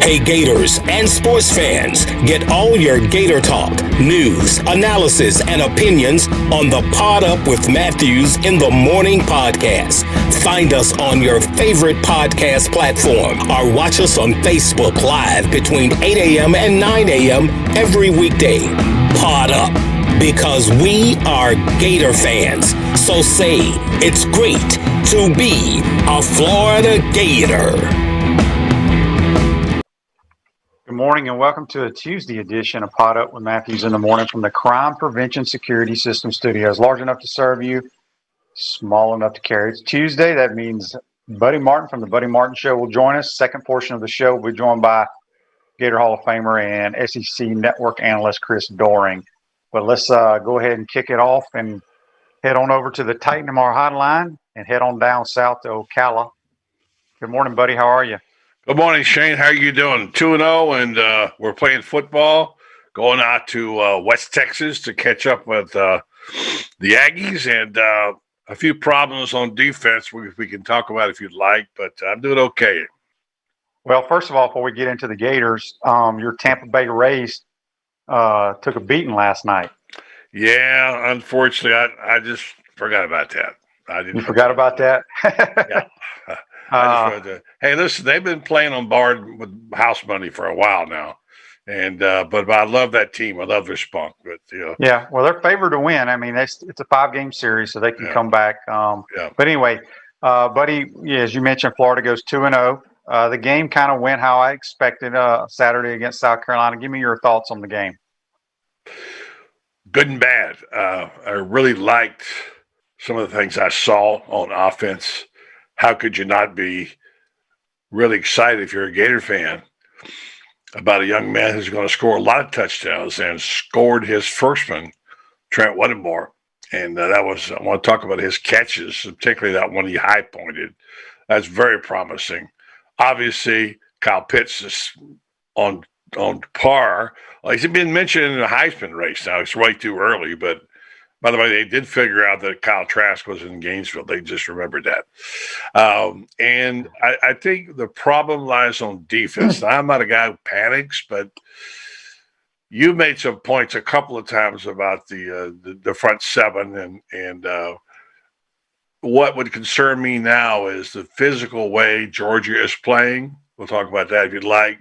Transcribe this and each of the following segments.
Hey Gators and sports fans, get all your Gator talk, news, analysis, and opinions on the Pod Up with Matthews in the Morning podcast. Find us on your favorite podcast platform or watch us on Facebook Live between 8 a.m. and 9 a.m. every weekday. Pod Up, because we are Gator fans. So say it's great to be a Florida Gator. Good morning and welcome to a Tuesday edition of Pod Up with Matthews in the Morning from the Crime Prevention Security System Studios. Large enough to serve you, small enough to carry. It's Tuesday. That means Buddy Martin from the Buddy Martin Show will join us. Second portion of the show will be joined by Gator Hall of Famer and SEC Network analyst Chris Doering. But let's go ahead and kick it off and head on over to the Titan MR hotline and head on down south to Ocala. Good morning, buddy. How are you? Good morning, Shane. How are you doing? 2-0, and we're playing football, going out to West Texas to catch up with the Aggies, and a few problems on defense we can talk about if you'd like, but I'm doing okay. Well, first of all, before we get into the Gators, your Tampa Bay Rays took a beating last night. Yeah, unfortunately, I just forgot about that. You forgot about that? Yeah. Hey, listen, they've been playing on board with house money for a while now, and but I love that team. I love their spunk. But yeah, well, they're favored to win. I mean, it's a 5-game series, so they can come back. But anyway, buddy, as you mentioned, Florida goes 2-0. The game kind of went how I expected. Saturday against South Carolina. Give me your thoughts on the game. Good and bad. I really liked some of the things I saw on offense. How could you not be really excited if you're a Gator fan about a young man who's going to score a lot of touchdowns and scored his first one, Trent Whittlemore. And I want to talk about his catches, particularly that one he high pointed. That's very promising. Obviously, Kyle Pitts is on par. Well, he's been mentioned in the Heisman race now. It's way too early, but by the way, they did figure out that Kyle Trask was in Gainesville. They just remembered that. And I think the problem lies on defense. Now, I'm not a guy who panics, but you made some points a couple of times about the front seven. And what would concern me now is the physical way Georgia is playing. We'll talk about that if you'd like.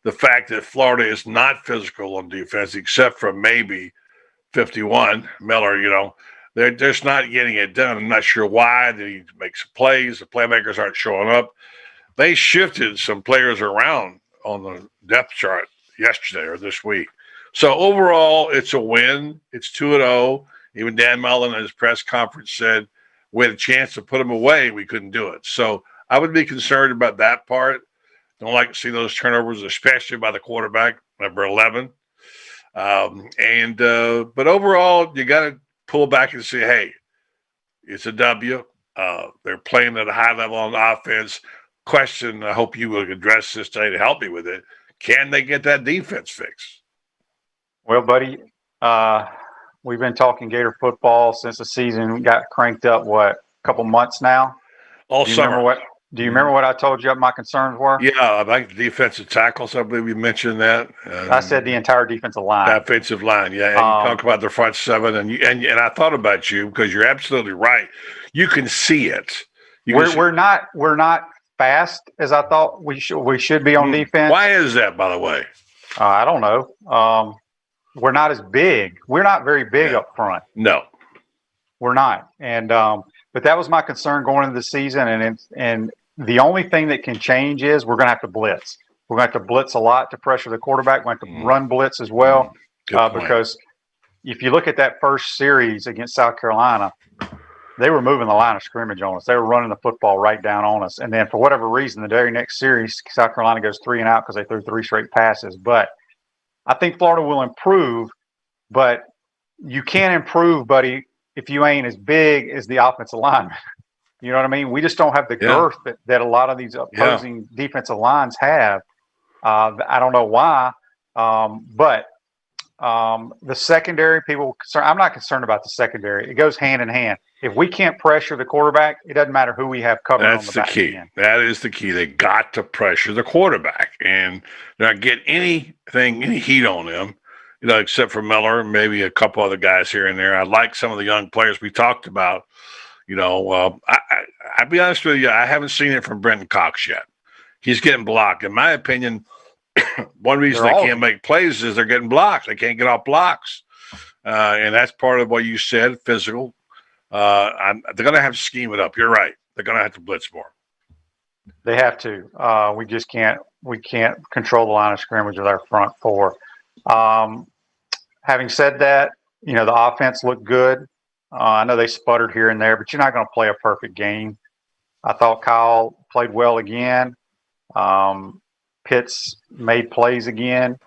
The fact that Florida is not physical on defense, except for maybe 51, Miller, they're just not getting it done. I'm not sure why. They make some plays. The playmakers aren't showing up. They shifted some players around on the depth chart yesterday or this week. So overall, it's a win. It's 2-0. Even Dan Mullen in his press conference said we had a chance to put them away. We couldn't do it. So I would be concerned about that part. Don't like to see those turnovers, especially by the quarterback, number 11. But overall, you got to pull back and say, hey, it's a W. They're playing at a high level on offense. Question, I hope you will address this today to help me with it. Can they get that defense fixed? Well, buddy, we've been talking Gator football since the season got cranked up, a couple months now? All summer. Do you remember what I told you my concerns were? Yeah, I like the defensive tackles. I believe you mentioned that. I said the entire defensive line. Offensive line, yeah. And you talk about the front seven, and I thought about you because you're absolutely right. You can see it. We're not fast as I thought we should be on defense. Why is that, by the way? I don't know. We're not as big. We're not very big up front. No, we're not. And but that was my concern going into the season, and the only thing that can change is we're going to have to blitz. We're going to have to blitz a lot to pressure the quarterback. We're going to have to run blitz as well, because if you look at that first series against South Carolina, they were moving the line of scrimmage on us. They were running the football right down on us. And then for whatever reason, the very next series, South Carolina goes 3 and out because they threw 3 straight passes. But I think Florida will improve, but you can't improve, buddy, if you ain't as big as the offensive lineman. You know what I mean? We just don't have the girth that a lot of these opposing defensive lines have. I don't know why, but The secondary, I'm not concerned about the secondary. It goes hand in hand. If we can't pressure the quarterback, it doesn't matter who we have covering on the back key. end. That is the key. They got to pressure the quarterback and not get any heat on them, except for Miller and maybe a couple other guys here and there. I like some of the young players we talked about. I'll be honest with you, I haven't seen it from Brenton Cox yet. He's getting blocked. In my opinion, one reason they can't make plays is they're getting blocked. They can't get off blocks. And that's part of what you said, physical. They're going to have to scheme it up. You're right. They're going to have to blitz more. They have to. We just can't. We can't control the line of scrimmage with our front four. Having said that, the offense looked good. I know they sputtered here and there, but you're not going to play a perfect game. I thought Kyle played well again. Pitts made plays again.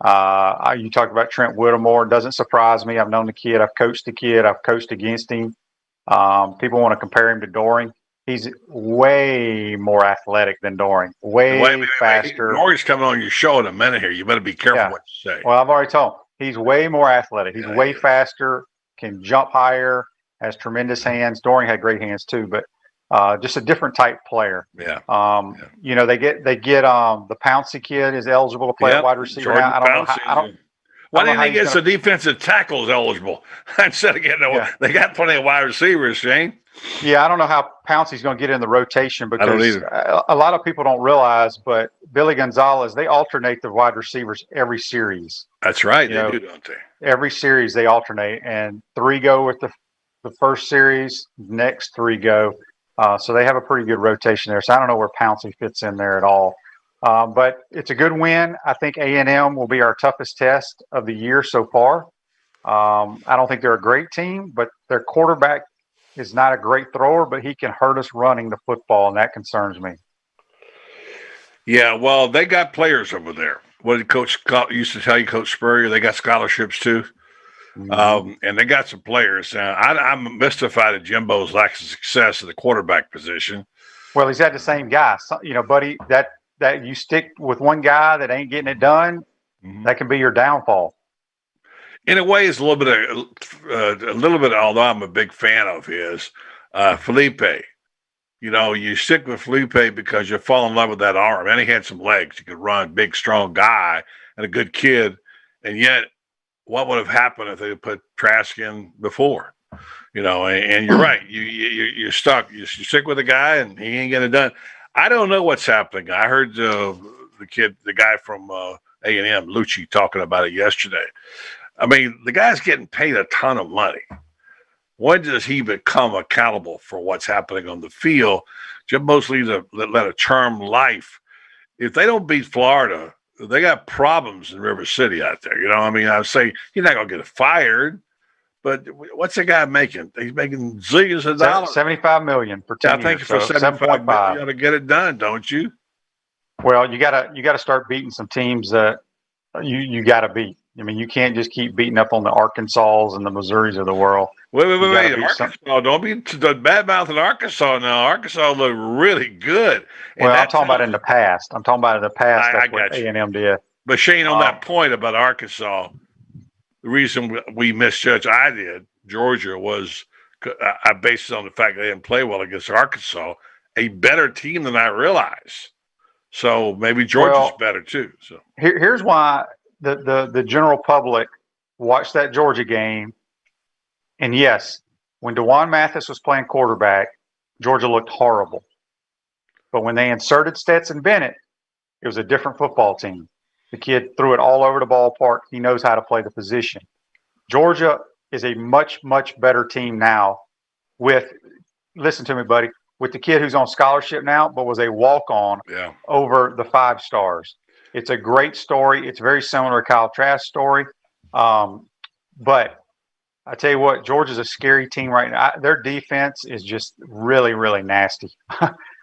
You talked about Trent Whittlemore. It doesn't surprise me. I've known the kid. I've coached the kid. I've coached against him. People want to compare him to Doering. He's way more athletic than Doering. Way faster. Doering's coming on your show in a minute here. You better be careful what you say. Well, I've already told him. He's way more athletic. He's way faster, can jump higher, has tremendous hands. Doering had great hands too, but just a different type player. Yeah. They get the Pouncey kid is eligible to play at wide receiver now. I don't Why didn't they get some defensive tackles eligible instead of getting they got plenty of wide receivers, Shane? Yeah, I don't know how Pouncey's going to get in the rotation because I don't either. A lot of people don't realize, but Billy Gonzalez, they alternate the wide receivers every series. That's right. They do, don't they? Every series they alternate, and 3 go with the first series, next 3 go. So they have a pretty good rotation there. So I don't know where Pouncey fits in there at all. But it's a good win. I think A&M will be our toughest test of the year so far. I don't think they're a great team, but their quarterback is not a great thrower, but he can hurt us running the football, and that concerns me. Yeah, well, they got players over there. What did Coach Scott used to tell you, Coach Spurrier? They got scholarships too. Mm-hmm. And they got some players. I'm mystified at Jimbo's lack of success at the quarterback position. Well, he's had the same guy. So, buddy, that you stick with one guy that ain't getting it done, that can be your downfall. In a way, it's a little bit. Although I'm a big fan of his, Felipe. You stick with Felipe because you fall in love with that arm, and he had some legs. He could run, big, strong guy, and a good kid. And yet, what would have happened if they put Trask in before? And you're right. You're stuck. You stick with a guy, and he ain't getting it done. I don't know what's happening. I heard the guy from A&M, Lucci, talking about it yesterday. I mean, the guy's getting paid a ton of money. When does he become accountable for what's happening on the field? Jim Mosley led a charmed life. If they don't beat Florida, they got problems in River City out there. I would say he's not going to get fired, but what's the guy making? He's making zillions of dollars. $75 million per team. I think for $75 million, you got to get it done, don't you? Well, you gotta start beating some teams that you got to beat. I mean, you can't just keep beating up on the Arkansas and the Missouris of the world. Wait. Arkansas, don't be bad-mouthing Arkansas now. Arkansas looked really good. Well, I'm talking about in the past. That's what A&M did. But Shane, on that point about Arkansas, the reason we misjudged, Georgia, was I based it on the fact they didn't play well against Arkansas, a better team than I realized. So maybe Georgia's better too. So here's why the general public watched that Georgia game. And yes, when DeJuan Mathis was playing quarterback, Georgia looked horrible. But when they inserted Stetson Bennett, it was a different football team. The kid threw it all over the ballpark. He knows how to play the position. Georgia is a much, much better team now listen to me, buddy, with the kid who's on scholarship now, but was a walk-on over the 5 stars. It's a great story. It's very similar to Kyle Trask's story. But I tell you what, Georgia's a scary team right now. Their defense is just really, really nasty.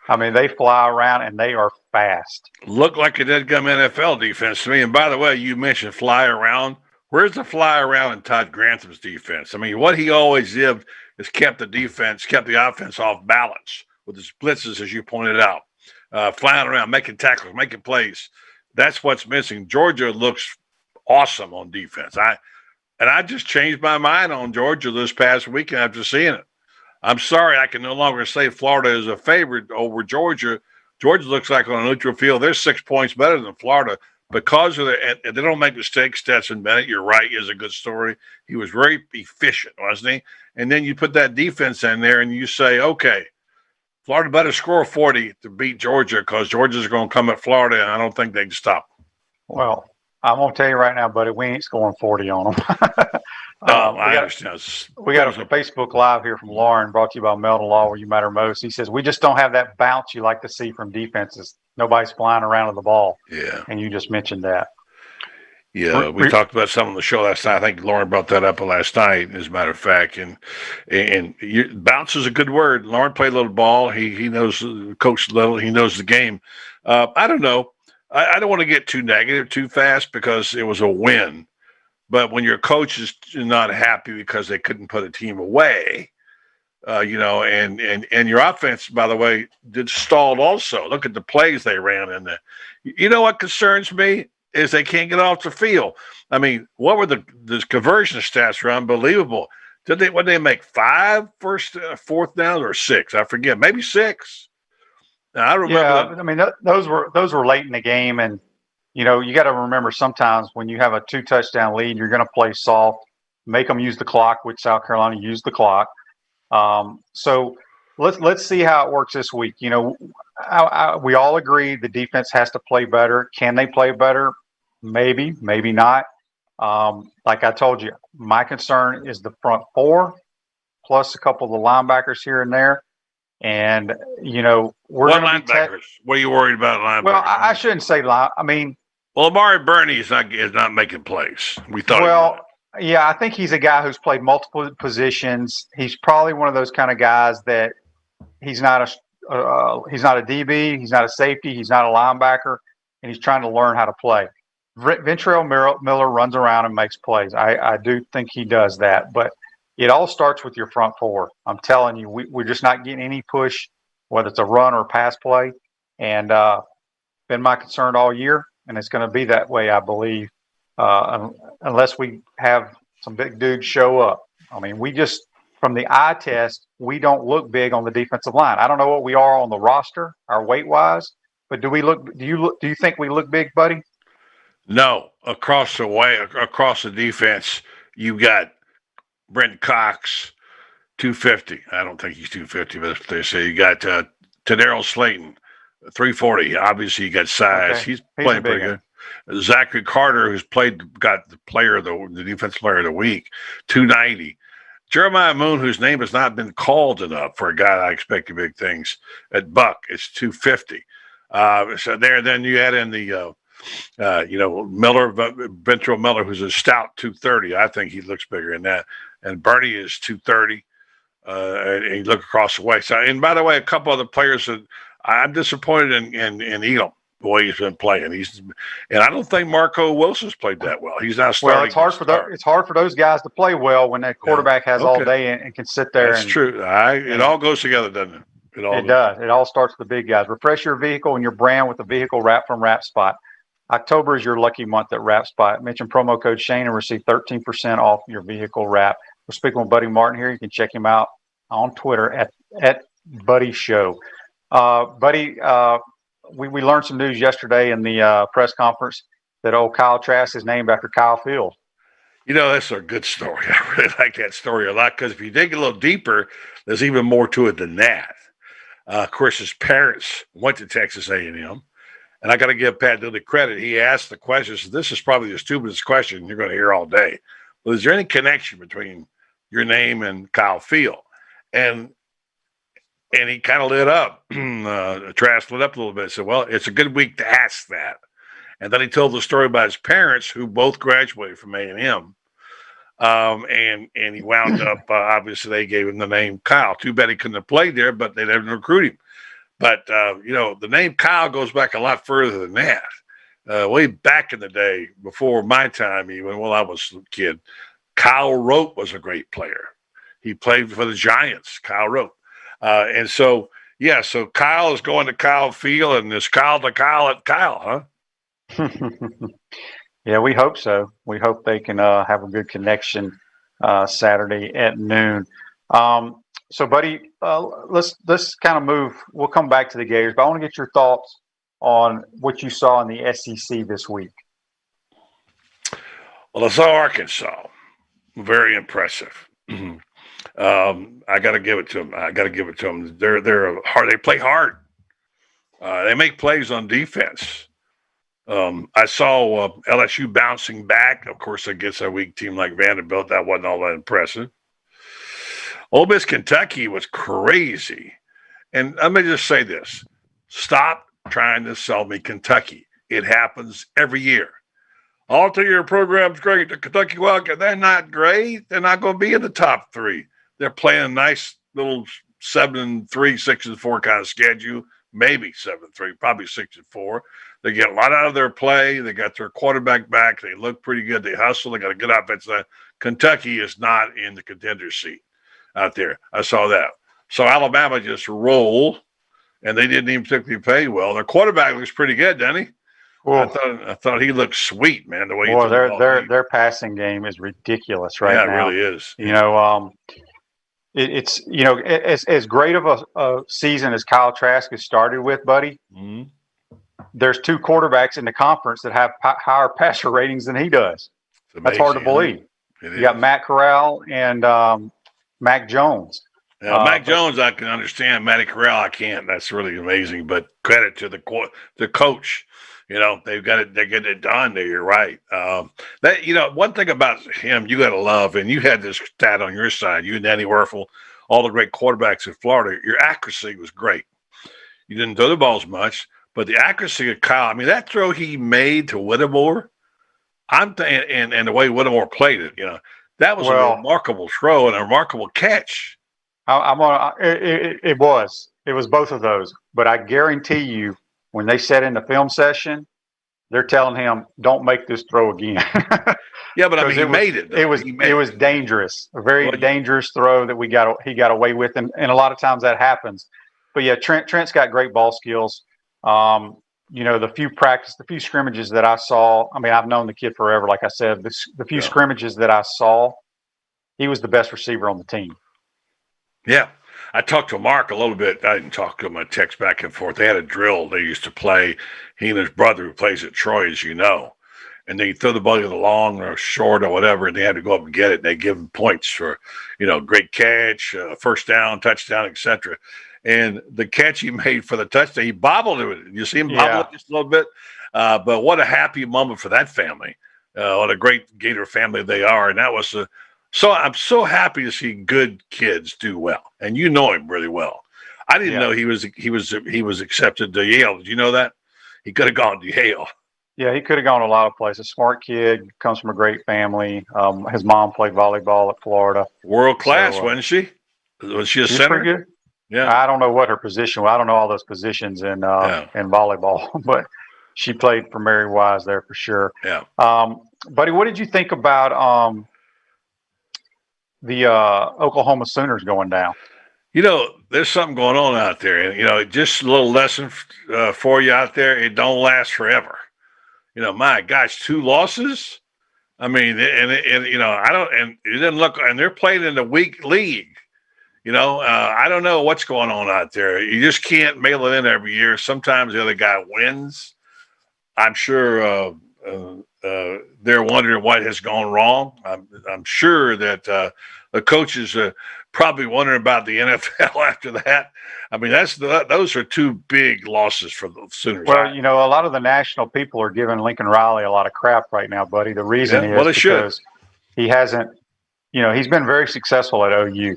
I mean, they fly around and they are fast. Look like a dead gum NFL defense to me. And by the way, you mentioned fly around. Where's the fly around in Todd Grantham's defense? I mean, what he always did is kept the offense off balance with his blitzes, as you pointed out, flying around, making tackles, making plays. That's what's missing. Georgia looks awesome on defense. I just changed my mind on Georgia this past weekend after seeing it. I'm sorry, I can no longer say Florida is a favorite over Georgia. Georgia looks like on a neutral field, they're 6 points better than Florida because of and they don't make mistakes. Stetson Bennett, you're right, is a good story. He was very efficient, wasn't he? And then you put that defense in there and you say, okay, Florida better score 40 to beat Georgia because Georgia's going to come at Florida, and I don't think they can stop. Well, I'm going to tell you right now, buddy, we ain't scoring 40 on them. I understand. We got a Facebook Live here from Lauren, brought to you by Meldon Law, where you matter most. He says, we just don't have that bounce you like to see from defenses. Nobody's flying around with the ball. Yeah. And you just mentioned that. Yeah, we talked about some on the show last night. I think Lauren brought that up last night, as a matter of fact. And bounce is a good word. Lauren played a little ball. He knows, coached a little. He knows the game. I don't know. I don't want to get too negative too fast because it was a win. But when your coach is not happy because they couldn't put a team away, and your offense, by the way, did stalled also. Look at the plays they ran in there. You know what concerns me is they can't get off the field. I mean, what were the conversion stats were unbelievable. What did they make 5 fourth downs or 6? I forget, maybe 6. Now, I remember. Yeah, I mean those were late in the game, and you got to remember sometimes when you have a 2 touchdown lead, you're going to play soft, make them use the clock, which South Carolina used the clock. So let's see how it works this week. We all agree the defense has to play better. Can they play better? Maybe, maybe not. Like I told you, my concern is the front 4 plus a couple of the linebackers here and there. And, we're going to be linebackers. What are you worried about linebackers? Well, I shouldn't say Amari Burney is not making plays. We thought. Well, yeah, I think he's a guy who's played multiple positions. He's probably one of those kind of guys that he's not a DB, he's not a safety, he's not a linebacker, and he's trying to learn how to play. Ventrell Miller runs around and makes plays. I do think he does that, but it all starts with your front 4. I'm telling you, we're just not getting any push, whether it's a run or a pass play, and been my concern all year, and it's going to be that way, I believe, unless we have some big dudes show up. I mean, from the eye test, we don't look big on the defensive line. I don't know what we are on the roster, our weight wise, but do you think we look big, buddy? No, across the defense, you got Brent Cox, 250. I don't think he's 250, but they say you got Tadero Slayton, 340. Obviously, you got size. Okay. He's playing pretty good. Zachary Carter, got the defensive player of the week, 290. Jeremiah Moon, whose name has not been called enough for a guy that I expect big things at Buck, it's 250. So then you add in the Ventrell Miller, who's a stout 230. I think he looks bigger than that. And Bernie is 230. And you look across the way. So, and by the way, a couple other players that I'm disappointed in Elam, the way he's been playing. And I don't think Marco Wilson's played that well. He's not starting. Well, it's hard for those guys to play well when that quarterback has all day and can sit there. That's true. It all goes together, doesn't it? It does. It all starts with the big guys. Refresh your vehicle and your brand with a vehicle wrap from Wrap Spot. October is your lucky month at Wrap Spot. Mention promo code Shane and receive 13% off your vehicle wrap. We're speaking with Buddy Martin here. You can check him out on Twitter at Buddy Show. Buddy, we learned some news yesterday in the press conference that old Kyle Trask is named after Kyle Field. That's a good story. I really like that story a lot because if you dig a little deeper, there's even more to it than that. Of course, his parents went to Texas A&M. And I got to give Pat Dooley credit. He asked the question. So this is probably the stupidest question you're going to hear all day. Well, is there any connection between your name and Kyle Field? And he kind of lit up. Trask lit up a little bit. Said, well, it's a good week to ask that. And then he told the story about his parents, who both graduated from A&M. And he wound up, obviously, they gave him the name Kyle. Too bad he couldn't have played there, but they didn't recruit him. But, the name Kyle goes back a lot further than that. Way back in the day, before my time even, when I was a kid, Kyle Rote was a great player. He played for the Giants, Kyle Rote. So Kyle is going to Kyle Field, and there's Kyle to Kyle at Kyle, huh? Yeah, we hope so. We hope they can have a good connection Saturday at noon. Um, so, buddy, let's kind of move. We'll come back to the Gators, but I want to get your thoughts on what you saw in the SEC this week. Well, I saw Arkansas. Very impressive. I got to give it to them. They're hard. They play hard. They make plays on defense. I saw LSU bouncing back, of course, against a weak team like Vanderbilt. That wasn't all that impressive. Ole Miss Kentucky was crazy. And let me just say this. Stop trying to sell me Kentucky. It happens every year. All-year program's great. The Kentucky Wildcats, they're not great. They're not going to be in the top three. They're playing a nice little 7-3, 6-4 kind of schedule. Maybe 7-3, probably 6-4. They get a lot out of their play. They got their quarterback back. They look pretty good. They hustle. They got a good offense. Kentucky is not in the contender seat out there. I saw that. So Alabama just rolled, and they didn't even particularly play well. Their quarterback looks pretty good, doesn't he? Well, I thought he looked sweet, man. The way he their passing game is ridiculous now. Yeah, it really is. You know, it's as great of a season as Kyle Trask has started with, buddy. Mm-hmm. There's two quarterbacks in the conference that have higher passer ratings than he does. Amazing, that's hard to believe. You got Matt Corral and Mac Jones. Now, Mac Jones, I can understand. Matty Corral, I can't. That's really amazing. But credit to the coach. You know, they're getting it done there. You're right. One thing about him you got to love, and you had this stat on your side, you and Danny Werfel, all the great quarterbacks in Florida, your accuracy was great. You didn't throw the balls much, but the accuracy of Kyle, I mean, that throw he made to Whittemore, and the way Whittemore played it, that was a remarkable throw and a remarkable catch. It was both of those, but I guarantee you, when they sat in the film session, they're telling him, "Don't make this throw again." Yeah, but I mean, he made it. It was dangerous, a very dangerous throw that he got away with, and a lot of times that happens. But yeah, Trent's got great ball skills. The few scrimmages that I saw. I mean, I've known the kid forever. Like I said, the few scrimmages that I saw, he was the best receiver on the team. Yeah. I talked to Mark a little bit. I didn't talk to him. I text back and forth. They had a drill they used to play. He and his brother, who plays at Troy, as you know, and they throw the ball either long or short or whatever, and they had to go up and get it. And they give him points for, great catch, first down, touchdown, etc. And the catch he made for the touchdown, he bobbled it. You see him bobble it just a little bit. But what a happy moment for that family. What a great Gator family they are. And that was So I'm so happy to see good kids do well, and you know him really well. I didn't know he was accepted to Yale. Did you know that? He could have gone to Yale. Yeah, he could have gone to a lot of places. Smart kid, comes from a great family. His mom played volleyball at Florida. World class, wasn't she? Was she a center? Pretty good. Yeah. I don't know what her position was. I don't know all those positions in volleyball, but she played for Mary Wise there for sure. Yeah. Buddy, what did you think about the Oklahoma Sooners going down? There's something going on out there, and just a little lesson for you out there. It don't last forever. My gosh, 2 losses. I mean, and it didn't look, and they're playing in a weak league. I don't know what's going on out there. You just can't mail it in every year. Sometimes the other guy wins. I'm sure they're wondering what has gone wrong. I'm sure that the coaches are probably wondering about the NFL after that. I mean, those are 2 big losses for the Sooners. Well, a lot of the national people are giving Lincoln Riley a lot of crap right now, buddy. The reason is because he hasn't, he's been very successful at OU,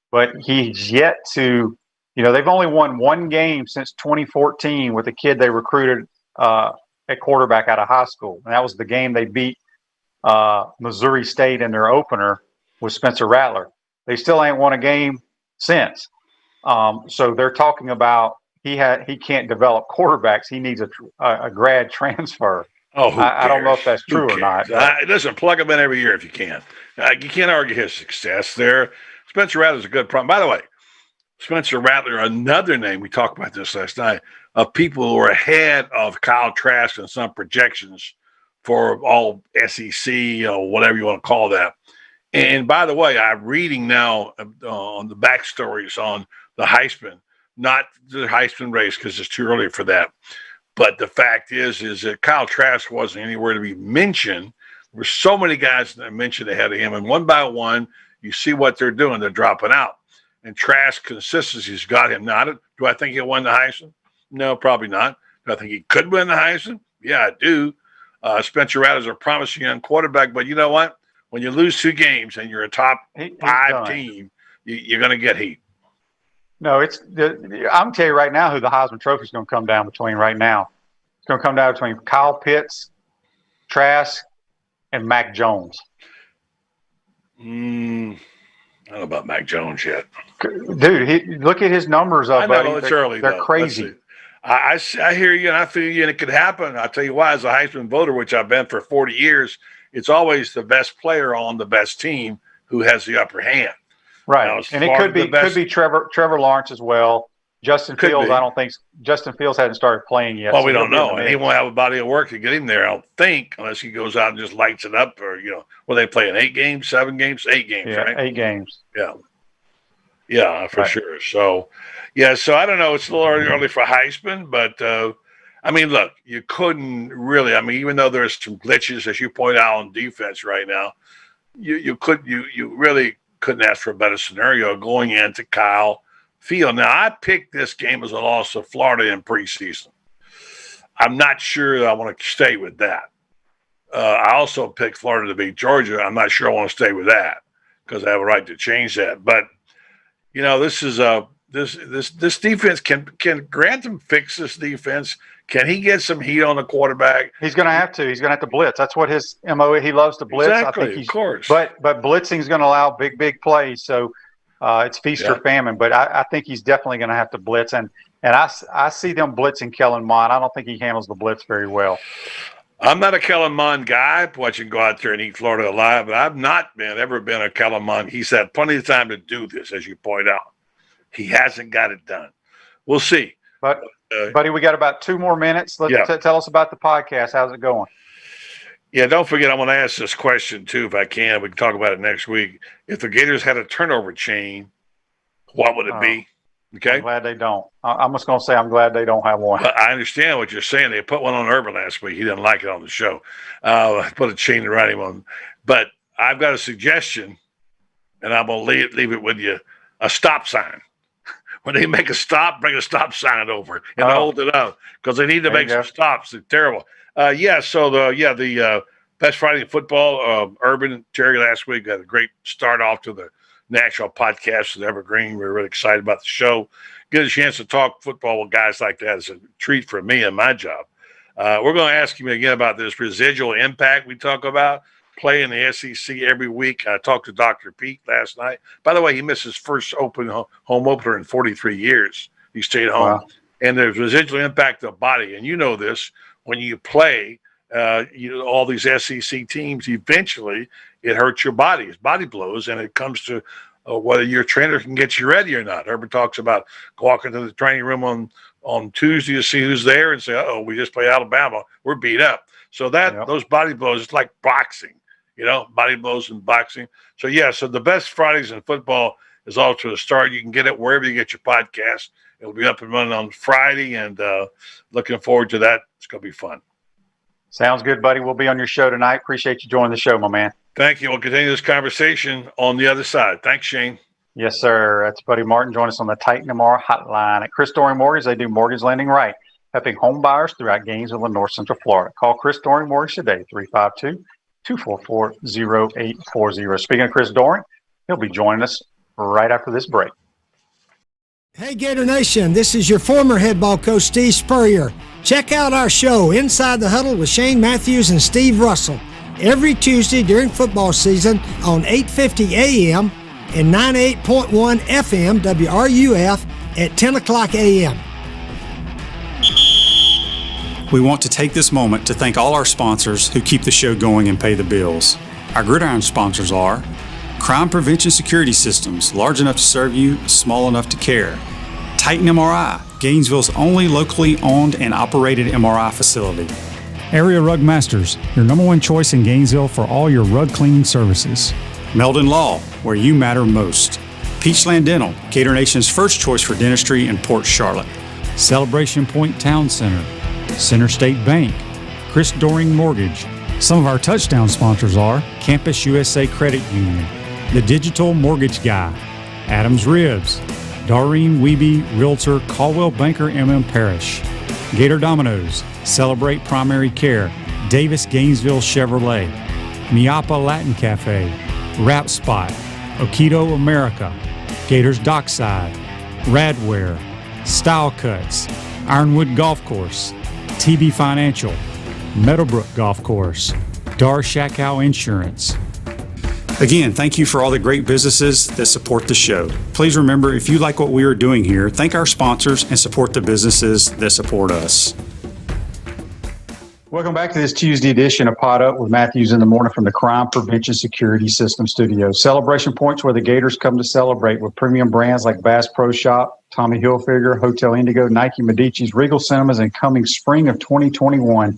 but he's yet to, they've only won 1 game since 2014 with a kid they recruited at quarterback out of high school. And that was the game they beat Missouri State in their opener with Spencer Rattler. They still ain't won a game since. So they're talking about he can't develop quarterbacks. He needs a grad transfer. Oh, I don't know if that's true or not. Listen, plug him in every year if you can. You can't argue his success there. Spencer Rattler's a good problem. By the way, Spencer Rattler, another name, we talked about this last night, of people who are ahead of Kyle Trask and some projections for all SEC or whatever you want to call that. And by the way, I'm reading now on the backstories on the Heisman, not the Heisman race because it's too early for that. But the fact is that Kyle Trask wasn't anywhere to be mentioned. There were so many guys that mentioned ahead of him, and one by one, you see what they're doing. They're dropping out. And Trask consistency's got him. Now, do I think he'll win the Heisman? No, probably not. Do I think he could win the Heisman? Yeah, I do. Spencer Rattler's a promising young quarterback, but you know what? When you lose 2 games and you're a top 5 team, you're going to get heat. No, I'm telling you right now who the Heisman Trophy is going to come down between right now. It's going to come down between Kyle Pitts, Trask, and Mac Jones. I don't know about Mac Jones yet. Dude, look at his numbers up, buddy. It's early, they're crazy. I hear you and I feel you, and it could happen. I'll tell you why, as a Heisman voter, which I've been for 40 years, it's always the best player on the best team who has the upper hand. Right. Now, and it could be Trevor Lawrence as well. Justin Fields, I don't think Justin Fields hasn't started playing yet. Well, we don't know. And he won't have a body of work to get him there, I don't think, unless he goes out and just lights it up or, they play in 8 games, 7 games, 8 games, right? 8 games. Yeah. Yeah, for sure. So, so I don't know. It's a little early for Heisman, but, look, you couldn't really, even though there's some glitches, as you point out, on defense right now, you really couldn't ask for a better scenario going into Kyle Field. Now, I picked this game as a loss of Florida in preseason. I'm not sure that I want to stay with that. I also picked Florida to beat Georgia. I'm not sure I want to stay with that because I have a right to change that. But, this is this defense. Can Grantham fix this defense? Can he get some heat on the quarterback? He's going to have to. He's going to have to blitz. That's what his MO is. He loves to blitz. Exactly, I think of course. But blitzing is going to allow big plays. So it's feast or famine. But I think he's definitely going to have to blitz. And I see them blitzing Kellen Mond. I don't think he handles the blitz very well. I'm not a Kellen Mond guy, watching go out there and eat Florida alive, but I've not ever been a Kellen Mond. He's had plenty of time to do this, as you point out. He hasn't got it done. We'll see. But buddy, we got about 2 more minutes. Tell us about the podcast. How's it going? Yeah, don't forget, I want to ask this question, too, if I can. We can talk about it next week. If the Gators had a turnover chain, what would it be? Okay. I'm glad they don't. I'm just going to say I'm glad they don't have one. But I understand what you're saying. They put one on Urban last week. He didn't like it on the show. Put a chain around him on. But I've got a suggestion, and I'm going to leave it with you. A stop sign. When they make a stop, bring a stop sign over and hold it up because they need to make some stops. They're terrible. The Best Friday in Football, Urban and Terry last week got a great start off to the national podcast with Evergreen. We're really excited about the show. Get a chance to talk football with guys like that is a treat for me and my job. We're going to ask him again about this residual impact we talk about. Play in the SEC every week. I talked to Dr. Pete last night. By the way, he missed his first home opener in 43 years. He stayed home. Wow. And there's residual impact of the body. And you know this, when you play all these SEC teams, eventually it hurts your body. His body blows, and it comes to whether your trainer can get you ready or not. Urban talks about walking to the training room on Tuesday to see who's there and say, we just played Alabama. We're beat up. So those body blows, it's like boxing. Body blows in boxing. So, so the Best Fridays in Football is off to a start. You can get it wherever you get your podcast. It'll be up and running on Friday, and looking forward to that. It's going to be fun. Sounds good, buddy. We'll be on your show tonight. Appreciate you joining the show, my man. Thank you. We'll continue this conversation on the other side. Thanks, Shane. Yes, sir. That's Buddy Martin. Join us on the Titan Tomorrow hotline at Chris Doering Mortgage. They do mortgage lending right, helping home buyers throughout Gainesville and North Central Florida. Call Chris Doering Mortgage today, 352-244-0840. Speaking of Chris Doering, he'll be joining us right after this break. Hey, Gator Nation, this is your former head ball coach, Steve Spurrier. Check out our show, Inside the Huddle with Shane Matthews and Steve Russell, every Tuesday during football season on 8:50 a.m. and 98.1 FM WRUF at 10 o'clock a.m. We want to take this moment to thank all our sponsors who keep the show going and pay the bills. Our Gridiron sponsors are Crime Prevention Security Systems, large enough to serve you, small enough to care. Titan MRI, Gainesville's only locally owned and operated MRI facility. Area Rug Masters, your number one choice in Gainesville for all your rug cleaning services. Meldon Law, where you matter most. Peachland Dental, Gator Nation's first choice for dentistry in Port Charlotte. Celebration Point Town Center, Center State Bank, Chris Doering Mortgage. Some of our touchdown sponsors are Campus USA Credit Union, The Digital Mortgage Guy, Adams Ribs, Darlene Wiebe Realtor, Caldwell Banker MM Parish, Gator Dominoes, Celebrate Primary Care, Davis Gainesville Chevrolet, Miapa Latin Cafe, Rap Spot, Okido America, Gators Dockside, Radware, Style Cuts, Ironwood Golf Course, TB Financial, Meadowbrook Golf Course, Dar Shakow Insurance. Again, thank you for all the great businesses that support the show. Please remember, if you like what we are doing here, thank our sponsors and support the businesses that support us. Welcome back to this Tuesday edition of Pod Up with Matthews in the Morning from the Crime Prevention Security System Studio. Celebration points where the Gators come to celebrate with premium brands like Bass Pro Shop, Tommy Hilfiger, Hotel Indigo, Nike, Medici's, Regal Cinemas, and coming spring of 2021,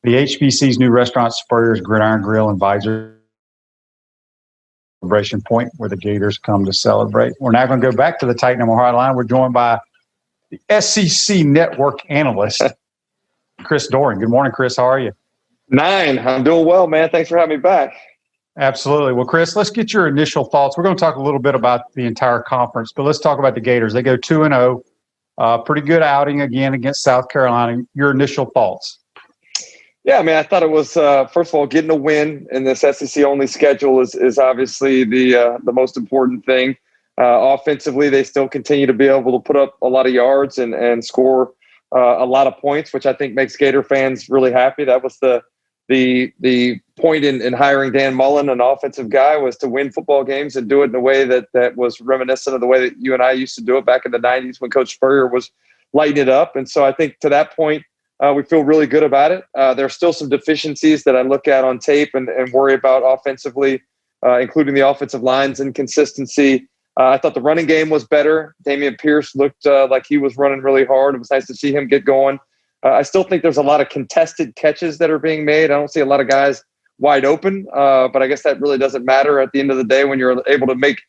the HBC's new restaurant Spurrier's Gridiron Grill and Visor. Celebration point where the Gators come to celebrate. We're now going to go back to the Titan Ohio line. We're joined by the SEC Network analyst, Chris Doering. Good morning, Chris. How are you? I'm doing well, man. Thanks for having me back. Absolutely. Well, Chris, let's get your initial thoughts. We're going to talk a little bit about the entire conference, but let's talk about the Gators. They go 2-0, pretty good outing again against South Carolina. Your initial thoughts? Yeah, I mean, I thought it was, first of all, getting a win in this SEC-only schedule is obviously the most important thing. Offensively, they still continue to be able to put up a lot of yards and score a lot of points, which I think makes Gator fans really happy. That was the point in hiring Dan Mullen, an offensive guy, was to win football games and do it in a way that was reminiscent of the way that you and I used to do it back in the 90s when Coach Spurrier was lighting it up. And so I think to that point, we feel really good about it. There are still some deficiencies that I look at on tape and worry about offensively, including the offensive line's inconsistency. I thought the running game was better. Dameon Pierce looked like he was running really hard. It was nice to see him get going. I still think there's a lot of contested catches that are being made. I don't see a lot of guys wide open, but I guess that really doesn't matter at the end of the day when you're able to make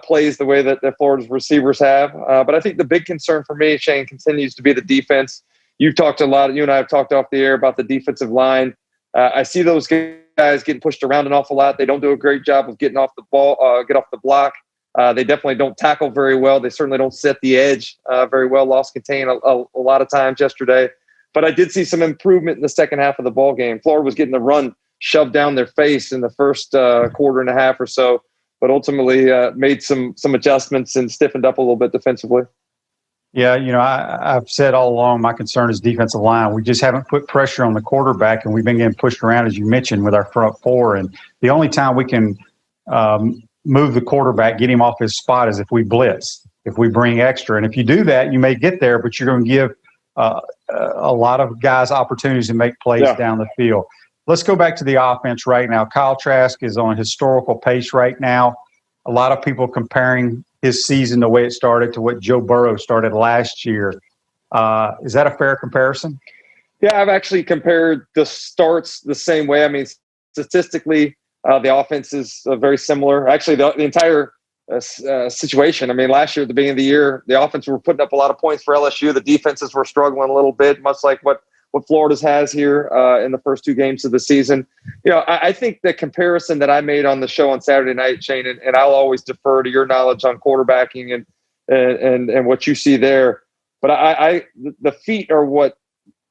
plays the way that Florida's receivers have. But I think the big concern for me, Shane, continues to be the defense. You've talked a lot. You and I have talked off the air about the defensive line. I see those guys getting pushed around an awful lot. They don't do a great job of getting off the ball, get off the block. They definitely don't tackle very well. They certainly don't set the edge very well. Lost contain a lot of times yesterday. But I did see some improvement in the second half of the ball game. Florida was getting the run shoved down their face in the first quarter and a half or so, but ultimately made some adjustments and stiffened up a little bit defensively. Yeah, I've said all along my concern is defensive line. We just haven't put pressure on the quarterback, and we've been getting pushed around, as you mentioned, with our front four. And the only time we can move the quarterback, get him off his spot, is if we blitz, if we bring extra. And if you do that, you may get there, but you're going to give a lot of guys opportunities to make plays down the field. Let's go back to the offense right now. Kyle Trask is on a historical pace right now. A lot of people comparing his season, the way it started, to what Joe Burrow started last year. Is that a fair comparison? Yeah, I've actually compared the starts the same way. I mean, statistically, the offense is very similar. Actually, the entire situation. I mean, last year at the beginning of the year, the offense were putting up a lot of points for LSU. The defenses were struggling a little bit, much like what Florida's has here in the first two games of the season. I think the comparison that I made on the show on Saturday night, Shane, and I'll always defer to your knowledge on quarterbacking and what you see there. But the feet are what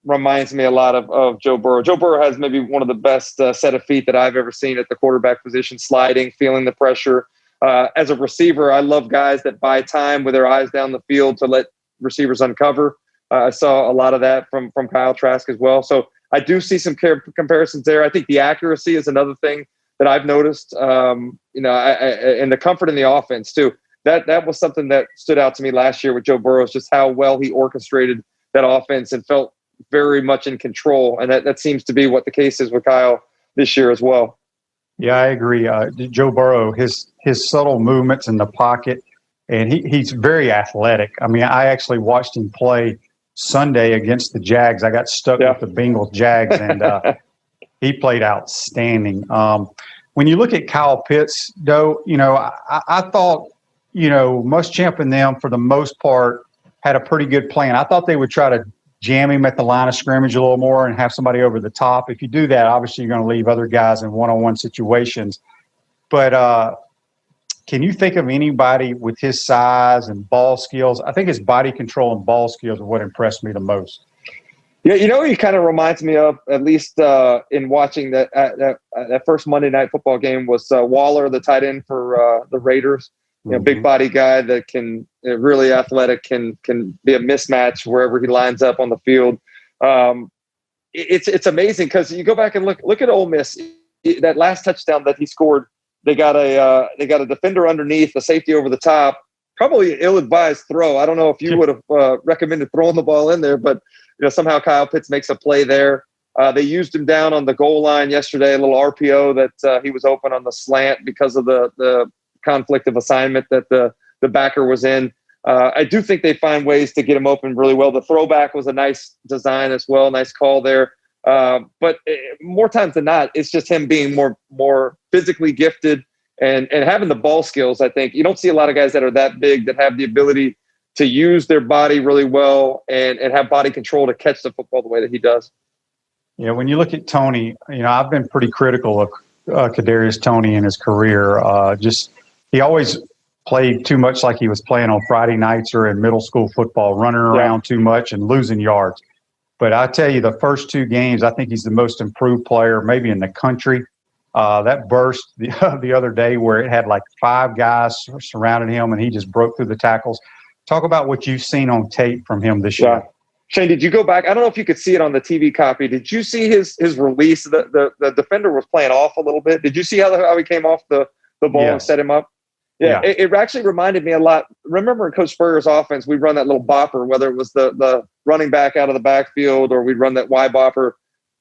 reminds me a lot of Joe Burrow. Joe Burrow has maybe one of the best set of feet that I've ever seen at the quarterback position, sliding, feeling the pressure. As a receiver, I love guys that buy time with their eyes down the field to let receivers uncover. I saw a lot of that from Kyle Trask as well. So I do see some comparisons there. I think the accuracy is another thing that I've noticed, and the comfort in the offense too. That was something that stood out to me last year with Joe Burrow, just how well he orchestrated that offense and felt very much in control. And that seems to be what the case is with Kyle this year as well. Yeah, I agree. Joe Burrow, his subtle movements in the pocket, and he's very athletic. I mean, I actually watched him play Sunday against the Jags. I got stuck with the Bengals Jags, and he played outstanding. When you look at Kyle Pitts, though, I thought, Muschamp and them, for the most part, had a pretty good plan. I thought they would try to jam him at the line of scrimmage a little more and have somebody over the top. If you do that, obviously you're going to leave other guys in one-on-one situations. But can you think of anybody with his size and ball skills? I think his body control and ball skills are what impressed me the most. Yeah, he kind of reminds me of, at least in watching that first Monday Night Football game, was Waller, the tight end for the Raiders. Big body guy that can really athletic, can be a mismatch wherever he lines up on the field. It's amazing because you go back and look at Ole Miss. That last touchdown that he scored, they got a defender underneath, the safety over the top. Probably an ill-advised throw. I don't know if you would have recommended throwing the ball in there, but somehow Kyle Pitts makes a play there. They used him down on the goal line yesterday, a little RPO that he was open on the slant because of the conflict of assignment that the backer was in. I do think they find ways to get him open really well. The throwback was a nice design as well, nice call there. But more times than not, it's just him being more physically gifted and having the ball skills. I think you don't see a lot of guys that are that big that have the ability to use their body really well and have body control to catch the football the way that he does. Yeah, when you look at Tony, I've been pretty critical of Kadarius Toney in his career. He always played too much like he was playing on Friday nights or in middle school football, running around too much and losing yards. But I tell you, the first two games, I think he's the most improved player maybe in the country. That burst the other day where it had like 5 guys surrounding him and he just broke through the tackles. Talk about what you've seen on tape from him this year. Shane, did you go back? I don't know if you could see it on the TV copy. Did you see his release? The defender was playing off a little bit. Did you see how he came off the ball and set him up? Yeah. It actually reminded me a lot. Remember in Coach Spurrier's offense, we'd run that little bopper, whether it was the running back out of the backfield or we'd run that Y bopper.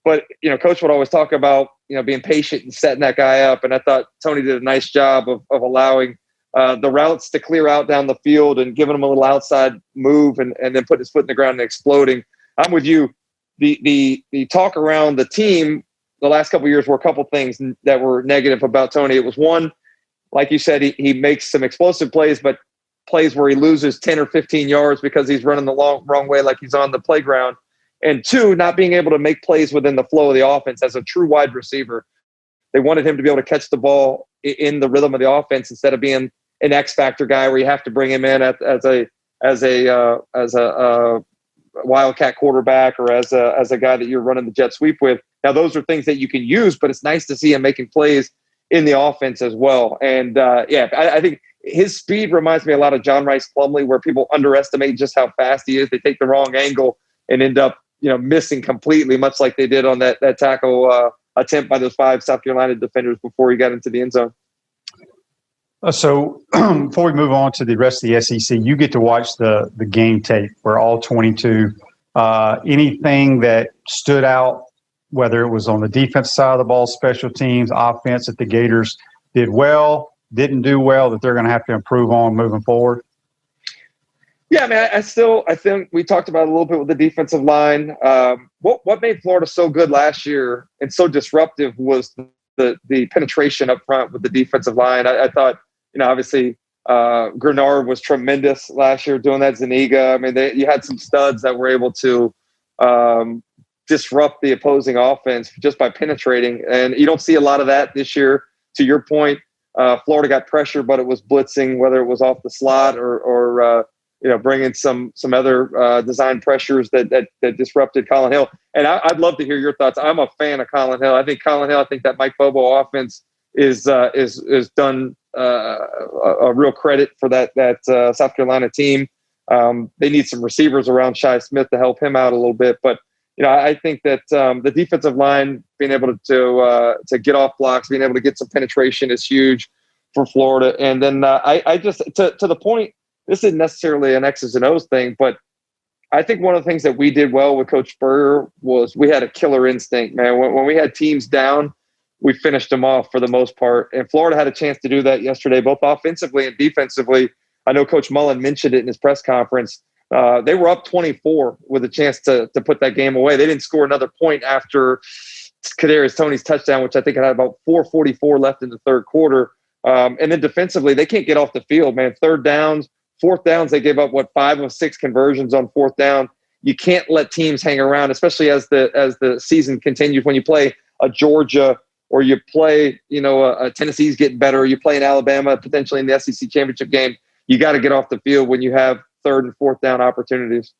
But, Coach would always talk about, being patient and setting that guy up. And I thought Tony did a nice job of allowing the routes to clear out down the field and giving him a little outside move and then putting his foot in the ground and exploding. I'm with you. The talk around the team the last couple of years were a couple things that were negative about Tony. It was one, like you said, he makes some explosive plays, but plays where he loses 10 or 15 yards because he's running the wrong way like he's on the playground. And two, not being able to make plays within the flow of the offense as a true wide receiver. They wanted him to be able to catch the ball in the rhythm of the offense instead of being an X factor guy where you have to bring him in as a wildcat quarterback or as a guy that you're running the jet sweep with. Now those are things that you can use, but it's nice to see him making plays in the offense as well. And I think his speed reminds me a lot of John Rice Plumlee, where people underestimate just how fast he is. They take the wrong angle and end up missing completely, much like they did on that tackle attempt by those 5 South Carolina defenders before he got into the end zone. So before we move on to the rest of the SEC, you get to watch the game tape for all 22. Anything that stood out, whether it was on the defense side of the ball, special teams, offense, that the Gators did well, didn't do well, that they're going to have to improve on moving forward? Yeah, I mean, I think we talked about it a little bit with the defensive line. What made Florida so good last year and so disruptive was the penetration up front with the defensive line. I thought, obviously Grenard was tremendous last year doing that. Zuniga. I mean, you had some studs that were able to disrupt the opposing offense just by penetrating. And you don't see a lot of that this year. To your point, Florida got pressure, but it was blitzing, whether it was off the slot or bringing some other design pressures that disrupted Colin Hill. And I'd love to hear your thoughts. I'm a fan of Colin Hill. I think that Mike Bobo offense is done a real credit for that South Carolina team. They need some receivers around Shi Smith to help him out a little bit. But, I think that the defensive line being able to get off blocks, being able to get some penetration is huge for Florida. And then I just, to the point, this isn't necessarily an X's and O's thing, but I think one of the things that we did well with Coach Spurrier was we had a killer instinct, man. When we had teams down, we finished them off for the most part. And Florida had a chance to do that yesterday, both offensively and defensively. I know Coach Mullen mentioned it in his press conference. They were up 24 with a chance to put that game away. They didn't score another point after Kadarius Toney's touchdown, which I think had about 4:44 left in the third quarter. And then defensively, they can't get off the field, man. Third downs, fourth downs, they gave up 5 of 6 conversions on fourth down. You can't let teams hang around, especially as the season continues. When you play a Georgia or you play, a Tennessee's getting better, or you play in Alabama potentially in the SEC championship game, you got to get off the field when you have third and fourth down opportunities.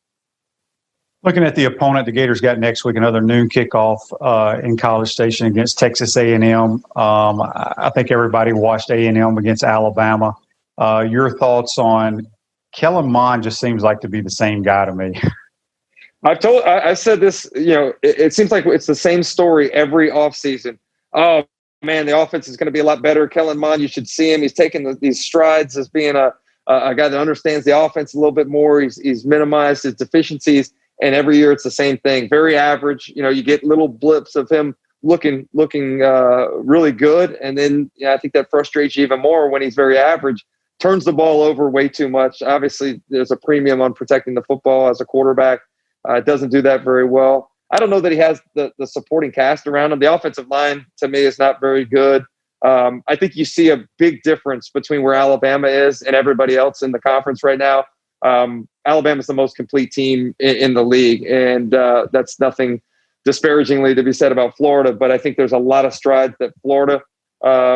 Looking at the opponent the Gators got next week, another noon kickoff in College Station against Texas A&M. I think everybody watched A&M against Alabama. Your thoughts on Kellen Mond? Just seems like to be the same guy to me. I said this, it seems like it's the same story every offseason. Oh, man, the offense is going to be a lot better. Kellen Mond, you should see him. He's taking these strides as being a guy that understands the offense a little bit more. He's minimized his deficiencies, and every year it's the same thing. Very average. You get little blips of him looking really good, and then I think that frustrates you even more when he's very average. Turns the ball over way too much. Obviously, there's a premium on protecting the football as a quarterback. Doesn't do that very well. I don't know that he has the supporting cast around him. The offensive line, to me, is not very good. I think you see a big difference between where Alabama is and everybody else in the conference right now. Alabama's the most complete team in the league, and that's nothing disparagingly to be said about Florida, but I think there's a lot of strides that Florida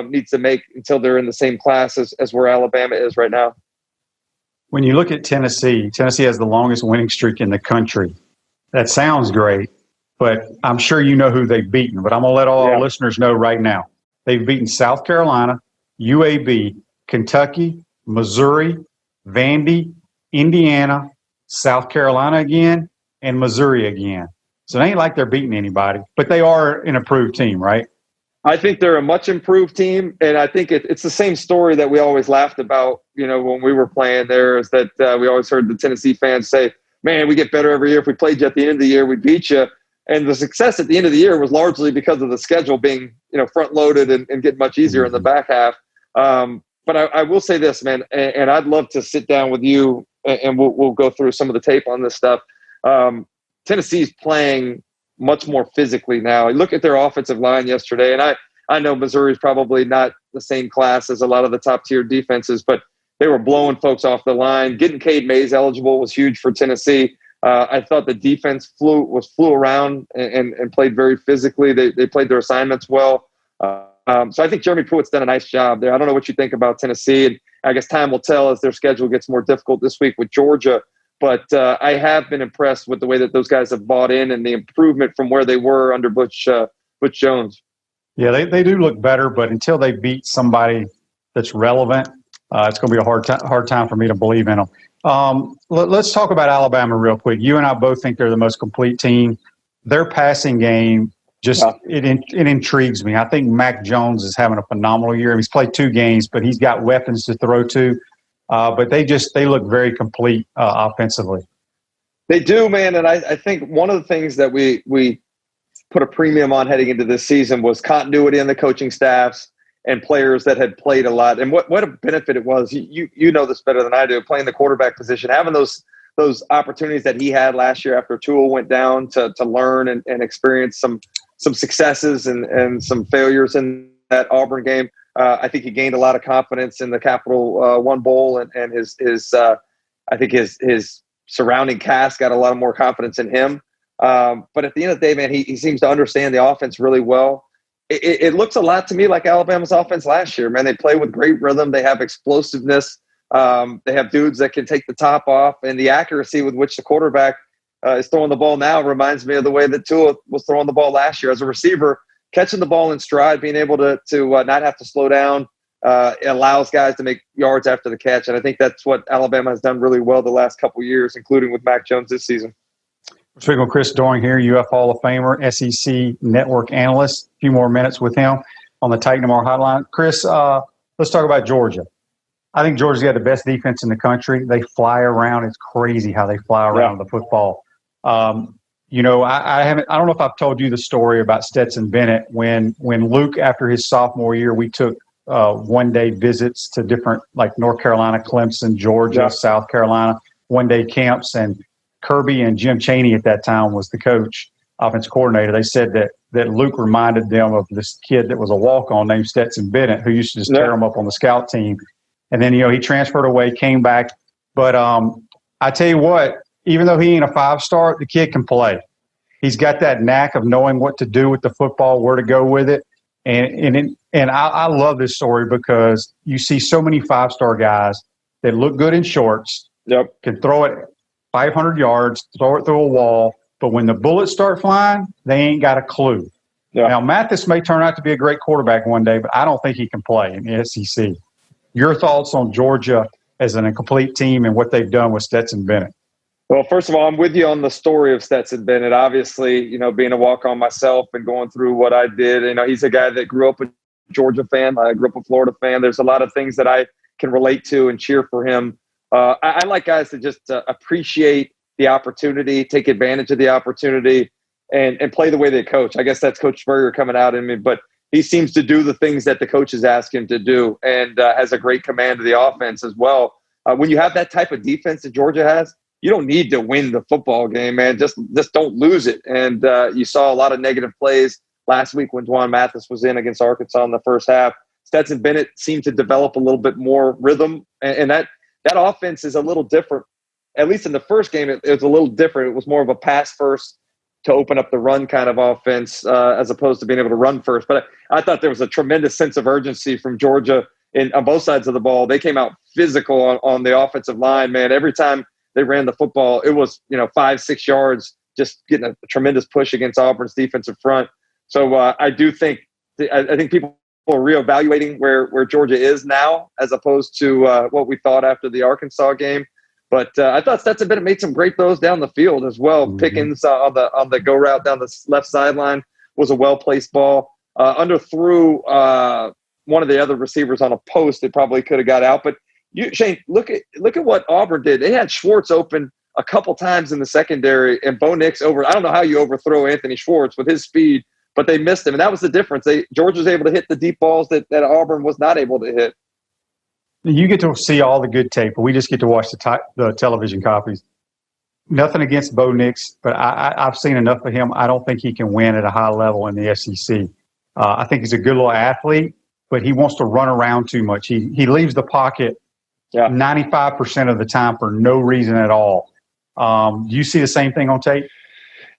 needs to make until they're in the same class as where Alabama is right now. When you look at Tennessee has the longest winning streak in the country. That sounds great, but I'm sure you know who they've beaten. But I'm going to let all our listeners know right now. They've beaten South Carolina, UAB, Kentucky, Missouri, Vandy, Indiana, South Carolina again, and Missouri again. So it ain't like they're beating anybody, but they are an improved team, right? I think they're a much improved team, and I think it's the same story that we always laughed about, when we were playing there, is that we always heard the Tennessee fans say, man, we get better every year. If we played you at the end of the year, we'd beat you. And the success at the end of the year was largely because of the schedule being, front-loaded and getting much easier in the back half. But I will say this, man, and I'd love to sit down with you, and we'll go through some of the tape on this stuff. Tennessee's playing much more physically now. I look at their offensive line yesterday, and I know Missouri's probably not the same class as a lot of the top-tier defenses, but they were blowing folks off the line. Getting Cade Mays eligible was huge for Tennessee. I thought the defense flew around and played very physically. They played their assignments well. So I think Jeremy Pruitt's done a nice job there. I don't know what you think about Tennessee, and I guess time will tell as their schedule gets more difficult this week with Georgia. But I have been impressed with the way that those guys have bought in and the improvement from where they were under Butch Jones. Yeah, they do look better, but until they beat somebody that's relevant, it's going to be a hard time for me to believe in them. Let's talk about Alabama real quick. You and I both think they're the most complete team. Their passing game it intrigues me. I think Mac Jones is having a phenomenal year. He's played 2 games, but he's got weapons to throw to. But they look very complete offensively. They do, man. And I think one of the things that we put a premium on heading into this season was continuity in the coaching staffs and players that had played a lot. And what a benefit it was. You know this better than I do, playing the quarterback position, having those opportunities that he had last year after Tua went down to learn and experience some successes and some failures in that Auburn game. I think he gained a lot of confidence in the Capital One Bowl, and his I think his surrounding cast got a lot more confidence in him. But at the end of the day, man, he seems to understand the offense really well. It looks a lot to me like Alabama's offense last year, man. They play with great rhythm. They have explosiveness. They have dudes that can take the top off, and the accuracy with which the quarterback is throwing the ball now reminds me of the way that Tua was throwing the ball last year as a receiver. Catching the ball in stride, being able to not have to slow down, allows guys to make yards after the catch. And I think that's what Alabama has done really well the last couple of years, including with Mac Jones this season. We're speaking with Chris Doering here, UF Hall of Famer, SEC Network analyst. A few more minutes with him on the Titan Tomorrow hotline. Chris, let's talk about Georgia. I think Georgia's got the best defense in the country. They fly around. It's crazy how they fly around the football. I don't know if I've told you the story about Stetson Bennett. When Luke, after his sophomore year, we took one-day visits to different, like North Carolina, Clemson, Georgia, South Carolina. one-day camps, and Kirby and Jim Chaney at that time was the coach, offense coordinator. They said that Luke reminded them of this kid that was a walk-on named Stetson Bennett, who used to just tear him up on the scout team. And then, he transferred away, came back. But I tell you what, even though he ain't a five-star, the kid can play. He's got that knack of knowing what to do with the football, where to go with it. And I love this story because you see so many five-star guys that look good in shorts, can throw it 500 yards, throw it through a wall, but when the bullets start flying, they ain't got a clue. Now, Mathis may turn out to be a great quarterback one day, but I don't think he can play in the SEC. Your thoughts on Georgia as an incomplete team and what they've done with Stetson Bennett? Well, first of all, I'm with you on the story of Stetson Bennett. Obviously, being a walk-on myself and going through what I did, he's a guy that grew up a Georgia fan. I grew up a Florida fan. There's a lot of things that I can relate to and cheer for him. I like guys that just appreciate the opportunity, take advantage of the opportunity, and play the way they coach. I guess that's Coach Spurrier coming out in me, but he seems to do the things that the coaches ask him to do and has a great command of the offense as well. When you have that type of defense that Georgia has, you don't need to win the football game, man. Just don't lose it. And you saw a lot of negative plays last week when Dwan Mathis was in against Arkansas in the first half. Stetson Bennett seemed to develop a little bit more rhythm, and that offense is a little different. At least in the first game, it was a little different. It was more of a pass first to open up the run kind of offense as opposed to being able to run first. But I thought there was a tremendous sense of urgency from Georgia on both sides of the ball. They came out physical on the offensive line, man. Every time they ran the football, it was 5-6 yards, just getting a tremendous push against Auburn's defensive front. So I do think I think people are reevaluating where Georgia is now as opposed to what we thought after the Arkansas game. But I thought Stetson Bennett made some great throws down the field as well. Mm-hmm. Pickens on the go route down the left sideline was a well placed ball. Underthrew one of the other receivers on a post that probably could have got out, but. Shane, look at what Auburn did. They had Schwartz open a couple times in the secondary, and Bo Nix I don't know how you overthrow Anthony Schwartz with his speed, but they missed him, and that was the difference. Georgia was able to hit the deep balls that Auburn was not able to hit. You get to see all the good tape, but we just get to watch the television copies. Nothing against Bo Nix, but I've seen enough of him. I don't think he can win at a high level in the SEC. I think he's a good little athlete, but he wants to run around too much. He leaves the pocket 95% of the time for no reason at all. Do you see the same thing on tape?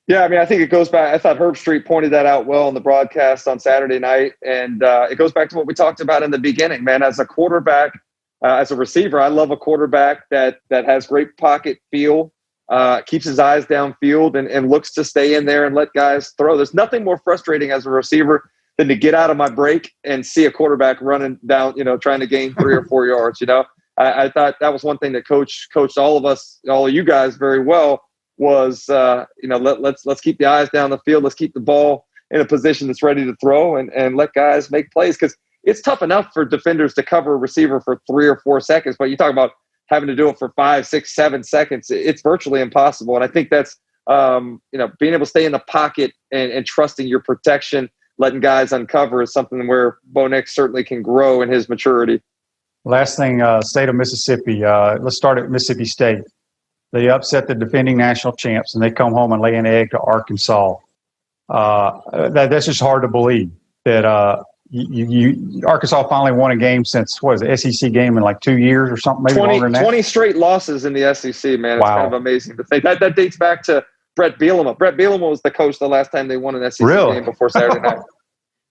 Yeah, I think it goes back. I thought Herb Street pointed that out well in the broadcast on Saturday night, and it goes back to what we talked about in the beginning, man. As a quarterback, as a receiver, I love a quarterback that has great pocket feel, keeps his eyes downfield, and looks to stay in there and let guys throw. There's nothing more frustrating as a receiver than to get out of my break and see a quarterback running down, trying to gain 3 or 4 yards, I thought that was one thing that coached all of you guys very well was, let's keep the eyes down the field. Let's keep the ball in a position that's ready to throw and let guys make plays. Because it's tough enough for defenders to cover a receiver for 3 or 4 seconds, but you talk about having to do it for 5, 6, 7 seconds. It's virtually impossible. And I think that's, being able to stay in the pocket and trusting your protection, letting guys uncover is something where Bo Nix certainly can grow in his maturity. Last thing, state of Mississippi. Let's start at Mississippi State. They upset the defending national champs, and they come home and lay an egg to Arkansas. That's just hard to believe that Arkansas finally won a game since, SEC game in like 2 years or something, maybe longer than that? 20 straight losses in the SEC, man. It's Wow. kind of amazing to think. That dates back to Brett Bielema. Brett Bielema was the coach the last time they won an SEC game before Saturday night.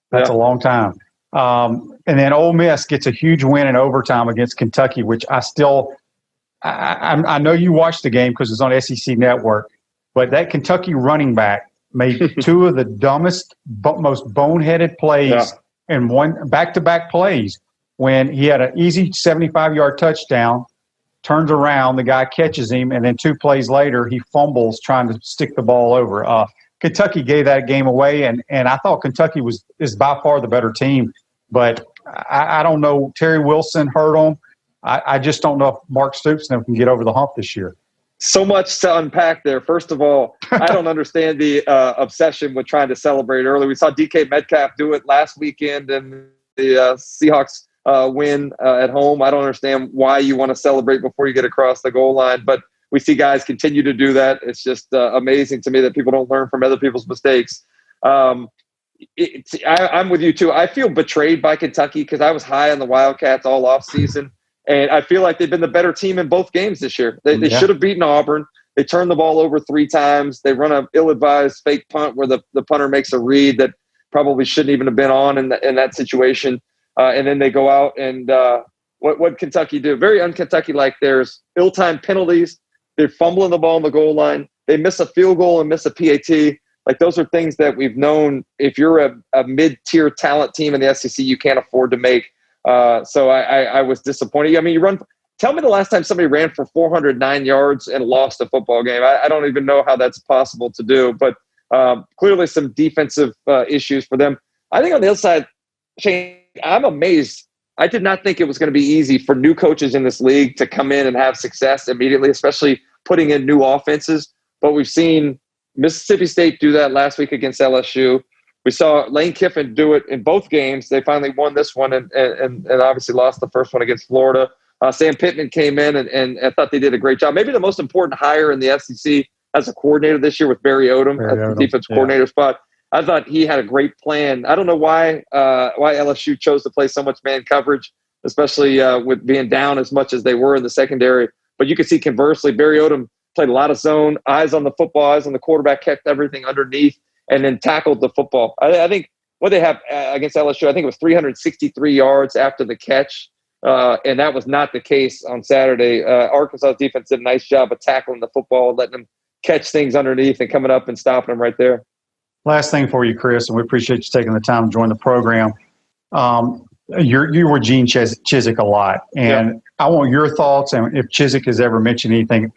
That's a long time. And then Ole Miss gets a huge win in overtime against Kentucky, which I know you watched the game because it's on SEC Network, but that Kentucky running back made 2 of the dumbest, most boneheaded plays in one back-to-back plays when he had an easy 75-yard touchdown, turns around, the guy catches him, and then 2 plays later he fumbles trying to stick the ball over. Kentucky gave that game away, and I thought Kentucky is by far the better team. But I don't know. Terry Wilson hurt them. I just don't know if Mark Stoops can get over the hump this year. So much to unpack there. First of all, I don't understand the obsession with trying to celebrate early. We saw DK Metcalf do it last weekend and the Seahawks win at home. I don't understand why you want to celebrate before you get across the goal line. But we see guys continue to do that. It's just amazing to me that people don't learn from other people's mistakes. I'm with you too. I feel betrayed by Kentucky because I was high on the Wildcats all off season, and I feel like they've been the better team in both games this year. They should have beaten Auburn. They turned the ball over 3 times. They run an ill-advised fake punt where the punter makes a read that probably shouldn't even have been on in that situation. And then they go out and what Kentucky do? Very un-Kentucky-like. There's ill-timed penalties. They're fumbling the ball on the goal line. They miss a field goal and miss a PAT. Like, those are things that we've known. If you're a mid-tier talent team in the SEC, you can't afford to make. So I was disappointed. I mean, tell me the last time somebody ran for 409 yards and lost a football game. I don't even know how that's possible to do, but clearly some defensive issues for them. I think on the other side, Shane, I'm amazed. I did not think it was going to be easy for new coaches in this league to come in and have success immediately, especially putting in new offenses. But we've seen Mississippi State do that last week against LSU. We saw Lane Kiffin do it in both games. They finally won this one and obviously lost the first one against Florida. Sam Pittman came in and I thought they did a great job. Maybe the most important hire in the SEC as a coordinator this year with Barry Odom at the defense coordinator spot. I thought he had a great plan. I don't know why LSU chose to play so much man coverage, especially with being down as much as they were in the secondary. But you could see conversely, Barry Odom played a lot of zone, eyes on the football, eyes on the quarterback, kept everything underneath, and then tackled the football. I think what they have against LSU, I think it was 363 yards after the catch, and that was not the case on Saturday. Arkansas defense did a nice job of tackling the football, letting them catch things underneath and coming up and stopping them right there. Last thing for you, Chris, and we appreciate you taking the time to join the program. You were Gene Chizik a lot, and I want your thoughts. And if Chizik has ever mentioned anything,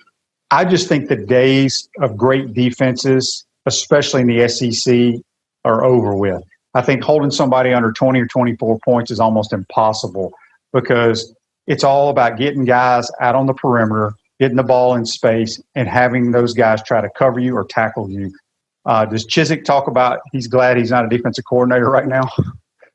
I just think the days of great defenses, especially in the SEC, are over with. I think holding somebody under 20 or 24 points is almost impossible because it's all about getting guys out on the perimeter, getting the ball in space, and having those guys try to cover you or tackle you. Does Chizik talk about he's glad he's not a defensive coordinator right now?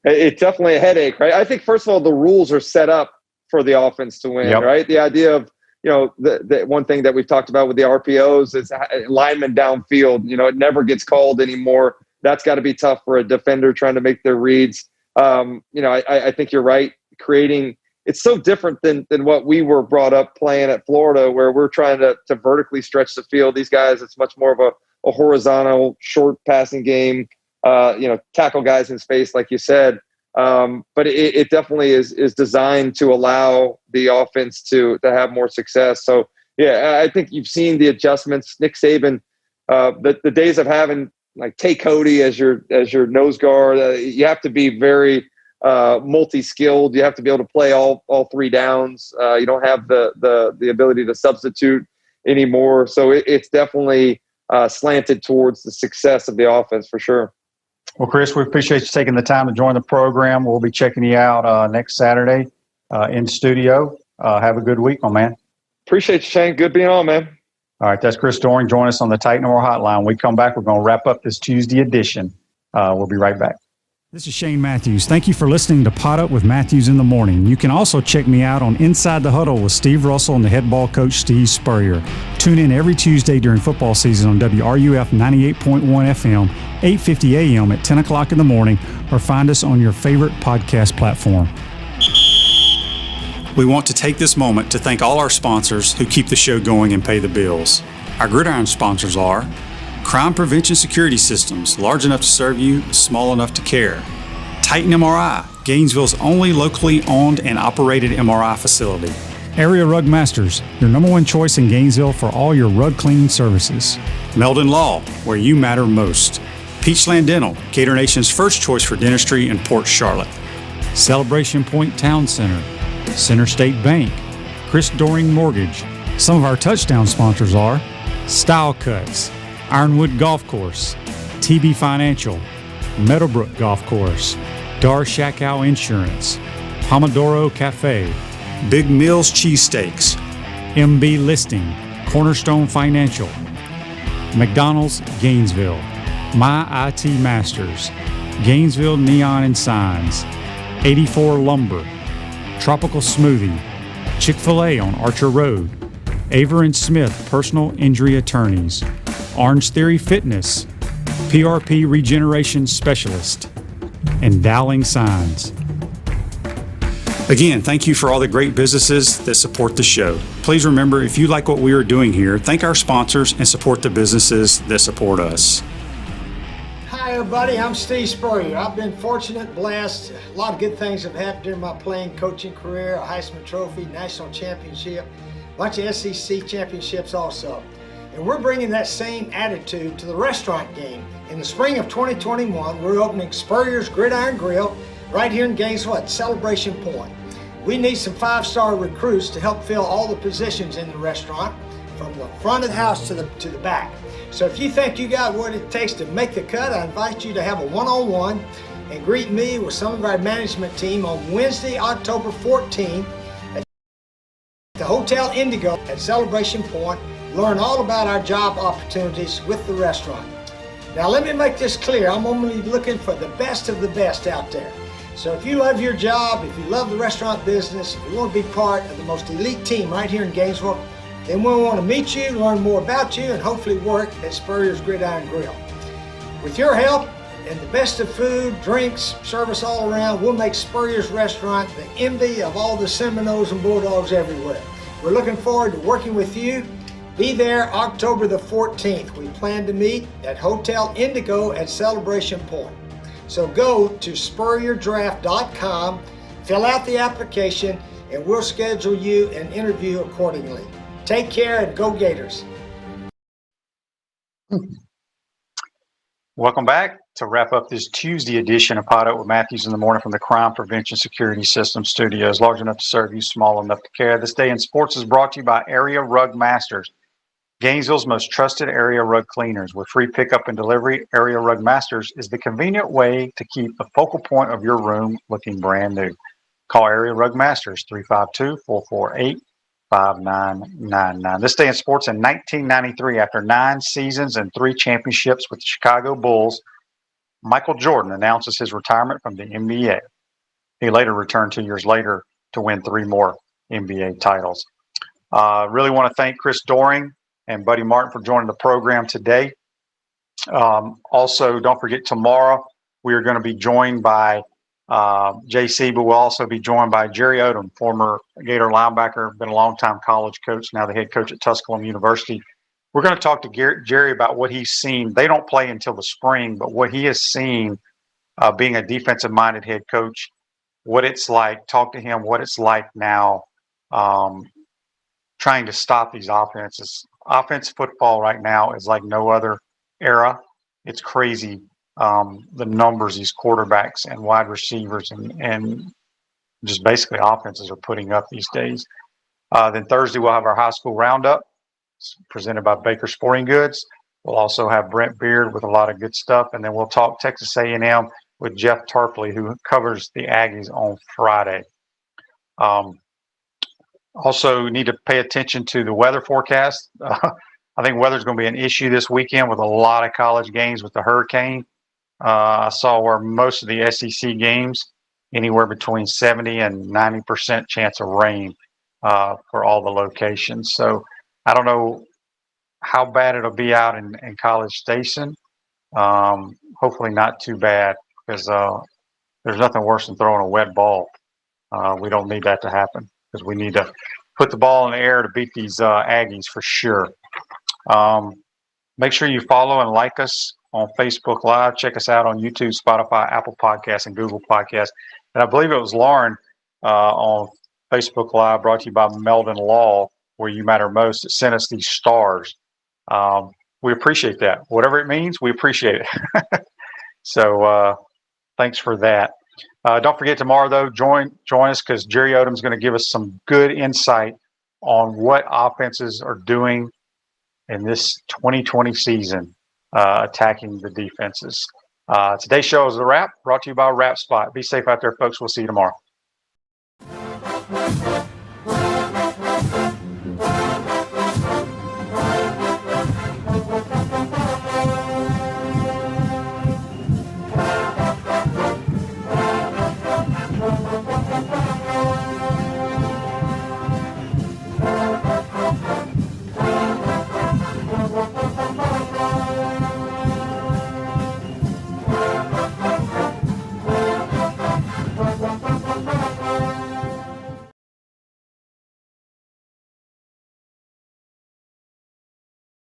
It's definitely a headache, right? I think, first of all, the rules are set up for the offense to win, right? The idea of, the one thing that we've talked about with the RPOs is linemen downfield. It never gets called anymore. That's got to be tough for a defender trying to make their reads. I think you're right. It's so different than what we were brought up playing at Florida, where we're trying to vertically stretch the field. These guys, it's much more of a horizontal, short passing game, tackle guys in space, like you said. But it definitely is designed to allow the offense to have more success. So, I think you've seen the adjustments. Nick Saban, the days of having like Tay Cody as your nose guard, you have to be very multi-skilled. You have to be able to play all 3 downs. You don't have the ability to substitute anymore. So it's definitely slanted towards the success of the offense for sure. Well, Chris, we appreciate you taking the time to join the program. We'll be checking you out next Saturday in studio. Have a good week, my man. Appreciate you, Shane. Good being on, man. All right, that's Chris Doering. Join us on the Titan Or Hotline. When we come back, we're going to wrap up this Tuesday edition. We'll be right back. This is Shane Matthews. Thank you for listening to Pot Up with Matthews in the Morning. You can also check me out on Inside the Huddle with Steve Russell and the head ball coach, Steve Spurrier. Tune in every Tuesday during football season on WRUF 98.1 FM, 8:50 a.m. at 10 o'clock in the morning, or find us on your favorite podcast platform. We want to take this moment to thank all our sponsors who keep the show going and pay the bills. Our Gridiron sponsors are Crime Prevention Security Systems, large enough to serve you, small enough to care. Titan MRI, Gainesville's only locally owned and operated MRI facility. Area Rug Masters, your number one choice in Gainesville for all your rug cleaning services. Meldon Law, where you matter most. Peachland Dental, Gator Nation's first choice for dentistry in Port Charlotte. Celebration Point Town Center, Center State Bank, Chris Doering Mortgage. Some of our touchdown sponsors are Style Cuts, Ironwood Golf Course, TB Financial, Meadowbrook Golf Course, Dar Shakow Insurance, Pomodoro Cafe, Big Mills Cheesesteaks, MB Listing, Cornerstone Financial, McDonald's Gainesville, My IT Masters, Gainesville Neon and Signs, 84 Lumber, Tropical Smoothie, Chick-fil-A on Archer Road, Aver and Smith Personal Injury Attorneys, Orange Theory Fitness, PRP Regeneration Specialist, and Dowling Signs. Again, thank you for all the great businesses that support the show. Please remember, if you like what we are doing here, thank our sponsors and support the businesses that support us. Hi everybody, I'm Steve Spurrier. I've been fortunate, blessed. A lot of good things have happened during my playing coaching career, a Heisman Trophy, national championship, a bunch of SEC championships also. And we're bringing that same attitude to the restaurant game. In the spring of 2021, we're opening Spurrier's Gridiron Grill right here in Gainesville at Celebration Point. We need some 5-star recruits to help fill all the positions in the restaurant, from the front of the house to the back. So if you think you got what it takes to make the cut, I invite you to have a one-on-one and greet me with some of our management team on Wednesday, October 14th at the Hotel Indigo at Celebration Point. Learn all about our job opportunities with the restaurant. Now let me make this clear, I'm only looking for the best of the best out there. So if you love your job, if you love the restaurant business, if you want to be part of the most elite team right here in Gainesville, then we'll want to meet you, learn more about you, and hopefully work at Spurrier's Gridiron Grill. With your help and the best of food, drinks, service all around, we'll make Spurrier's Restaurant the envy of all the Seminoles and Bulldogs everywhere. We're looking forward to working with you. Be there October the 14th. We plan to meet at Hotel Indigo at Celebration Point. So go to SpurrierDraft.com, fill out the application, and we'll schedule you an interview accordingly. Take care and go Gators. Welcome back to wrap up this Tuesday edition of Pod Up with Matthews in the Morning from the Crime Prevention Security System Studios. Large enough to serve you, small enough to care. This day in sports is brought to you by Area Rug Masters, Gainesville's most trusted area rug cleaners. With free pickup and delivery, Area Rug Masters is the convenient way to keep the focal point of your room looking brand new. Call Area Rug Masters, 352-448-5999. This day in sports in 1993, after 9 seasons and 3 championships with the Chicago Bulls, Michael Jordan announces his retirement from the NBA. He later returned 2 years later to win 3 more NBA titles. Really want to thank Chris Doering and Buddy Martin for joining the program today. Also, don't forget, tomorrow we are going to be joined by JC, but we'll also be joined by Jerry Odom, former Gator linebacker, been a long-time college coach, now the head coach at Tusculum University. We're going to talk to Jerry about what he's seen. They don't play until the spring, but what he has seen being a defensive-minded head coach, what it's like, talk to him, what it's like now trying to stop these offenses. Offense football right now is like no other era. It's crazy, the numbers these quarterbacks and wide receivers and just basically offenses are putting up these days. Then Thursday we'll have our high school roundup. It's presented by Baker Sporting Goods. We'll also have Brent Beard with a lot of good stuff, and then we'll talk Texas A&M with Jeff Tarpley, who covers the Aggies on Friday. Also need to pay attention to the weather forecast. I think weather's going to be an issue this weekend with a lot of college games with the hurricane. I saw where most of the SEC games, anywhere between 70 and 90% chance of rain for all the locations. So I don't know how bad it'll be out in College Station. Hopefully not too bad, because there's nothing worse than throwing a wet ball. We don't need that to happen, because we need to put the ball in the air to beat these Aggies for sure. Make sure you follow and like us on Facebook Live. Check us out on YouTube, Spotify, Apple Podcasts, and Google Podcasts. And I believe it was Lauren on Facebook Live, brought to you by Meldon Law, Where You Matter Most, that sent us these stars. We appreciate that. Whatever it means, we appreciate it. So thanks for that. Don't forget, tomorrow, though, join us, because Jerry Odom's going to give us some good insight on what offenses are doing in this 2020 season, attacking the defenses. Today's show is a wrap, brought to you by Wrap Spot. Be safe out there, folks. We'll see you tomorrow.